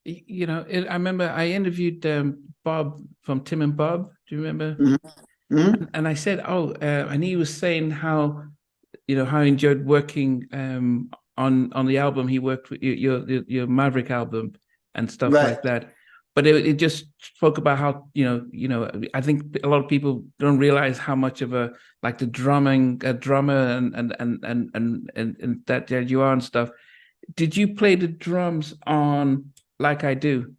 I remember I interviewed Bob from Tim and Bob. Do you remember? Mm-hmm. Mm-hmm. And I said, and he was saying how how he enjoyed working on the album. He worked with your Maverick album and stuff like that. But it just spoke about how I think a lot of people don't realize how much of a drummer and that you are and stuff. Did you play the drums on Like I Do?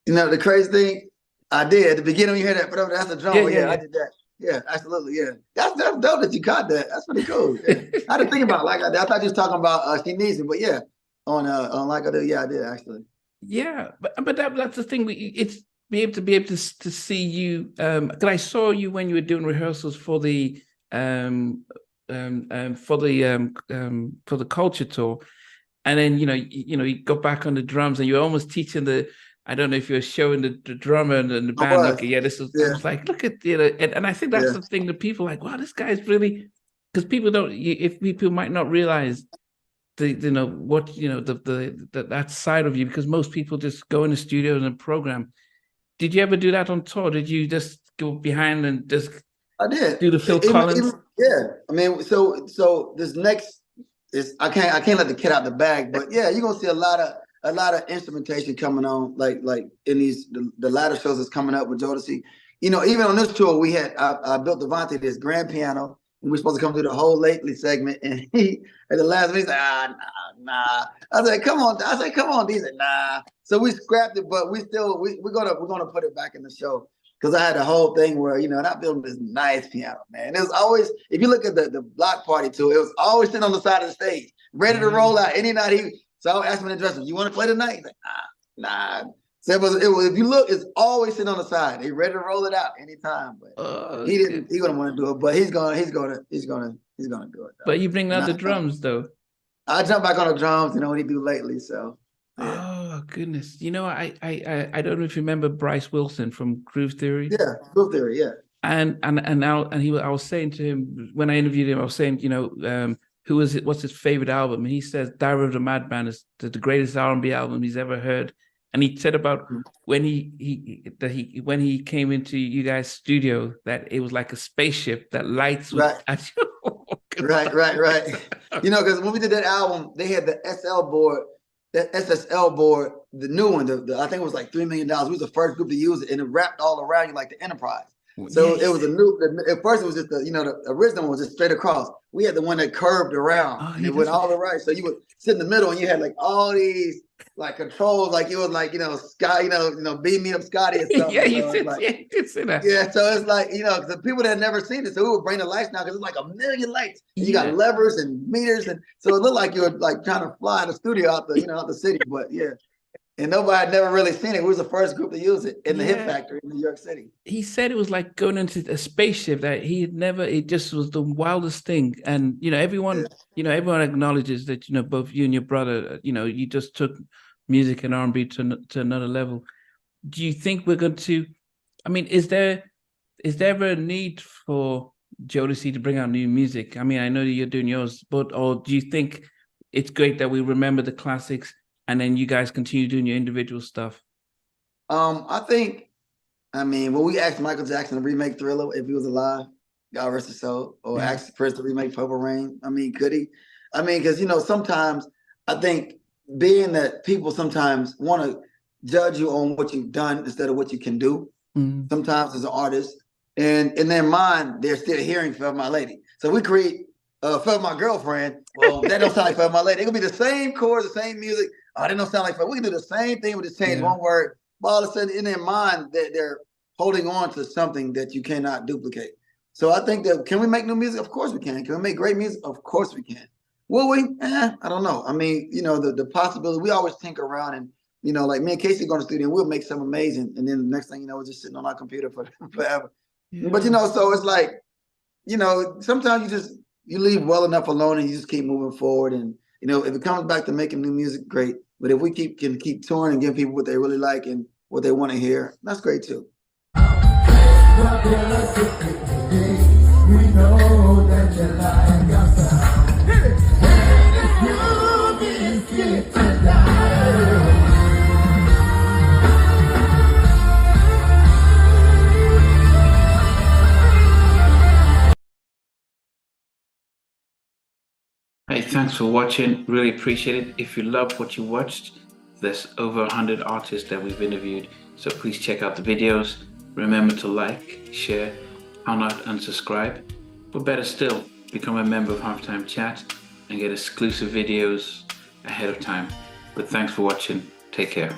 The crazy thing, I did. At the beginning, when you hear that, but that's the drum. Yeah, I did that. Yeah, absolutely. Yeah, that's dope that you caught that. That's pretty cool. Yeah. I didn't think about Like I Did. I thought you was talking about She Needs Me, but yeah, on Like I Do. Yeah, I did actually. Yeah, but that's the thing. It's be able to see you. Because I saw you when you were doing rehearsals for the Culture Tour, and then you got back on the drums and you were almost teaching the. I don't know if you're showing the drummer and the band. Okay, this is. I was like, look at and I think that's the thing that people are like. Wow, this guy's really, because people don't. If people might not realize that side of you, because most people just go in the studio and program. Did you ever do that on tour? Did you just go behind and just? I did. Do the Phil Collins? Yeah, I mean, so this next is I can't let the cat out the bag, but yeah, you're gonna see a lot of instrumentation coming on, like in the latter shows that's coming up with Jodeci. Even on this tour, we had I built Devontae this grand piano. And we're supposed to come through the whole lately segment, and he at the last minute said, nah. I said, come on. He said, nah. So we scrapped it, but we're gonna put it back in the show, because I had a whole thing where and I built this nice piano, man. It was always, if you look at the block party tour, it was always sitting on the side of the stage, ready to roll out any night. So I asked him in the dressing room, you want to play tonight? He's like, nah. So it was, if you look, it's always sitting on the side. He's ready to roll it out anytime. But he wouldn't want to do it. But he's gonna do it. Though. But you bring out the drums though. I jump back on the drums, what he do lately. So. Yeah. Oh goodness! I don't know if you remember Bryce Wilson from Groove Theory. Yeah, Groove Theory. Yeah. And I was saying to him when I interviewed him, I was saying, who is it? What's his favorite album? And he says Diary of the Madman is the greatest R&B album he's ever heard. And he said about when he came into you guys' studio that it was like a spaceship that lights right. Right. Because when we did that album, they had the SSL board, the new one. I think it was like $3 million. We was the first group to use it, and it wrapped all around you like the Enterprise. So it was at first it was just the original one was just straight across. We had the one that curved around and it went all the right. So you would sit in the middle and you had like all these like controls, like it was like, Scott, beam me up Scotty or something. You did say that. Yeah, so it's like, the people that had never seen it, so we would bring the lights now because it's like a million lights. And you got levers and meters, and so it looked like you were like trying to fly the studio out the city. But yeah. And nobody had never really seen it. We was the first group to use it in the Hip Factory in New York City. He said it was like going into a spaceship that he had never, it just was the wildest thing. And, everyone acknowledges that, both you and your brother, you just took music and R&B to another level. Do you think we're going to, is there ever a need for Jodeci to bring out new music? I know that you're doing yours, or do you think it's great that we remember the classics and then you guys continue doing your individual stuff? I think, when we asked Michael Jackson to remake Thriller if he was alive, God rest his soul, or asked Prince to remake Purple Rain, could he? Because, sometimes I think being that people sometimes want to judge you on what you've done instead of what you can do, sometimes as an artist, and in their mind, they're still hearing Forever My Lady. So we create Forever My Girlfriend. Well, that don't sound like Forever My Lady. It could be the same chords, the same music. That don't sound like Forever. We can do the same thing, we just change one word. But all of a sudden, in their mind, they're holding on to something that you cannot duplicate. So I think that, can we make new music? Of course we can. Can we make great music? Of course we can. Will we? I don't know. The possibility, we always tinker around and, like me and Casey go to the studio and we'll make something amazing. And then the next thing we're just sitting on our computer forever. Yeah. But, so it's like, sometimes you leave well enough alone and you just keep moving forward. And, if it comes back to making new music, great. But if we can keep touring and give people what they really like and what they want to hear, that's great too. We know that you like us. Hit it. Hey, thanks for watching. Really appreciate it. If you loved what you watched, there's over 100 artists that we've interviewed. So please check out the videos. Remember to like, share, how not unsubscribe. But better still, become a member of Halftime Chat and get exclusive videos ahead of time. But thanks for watching. Take care.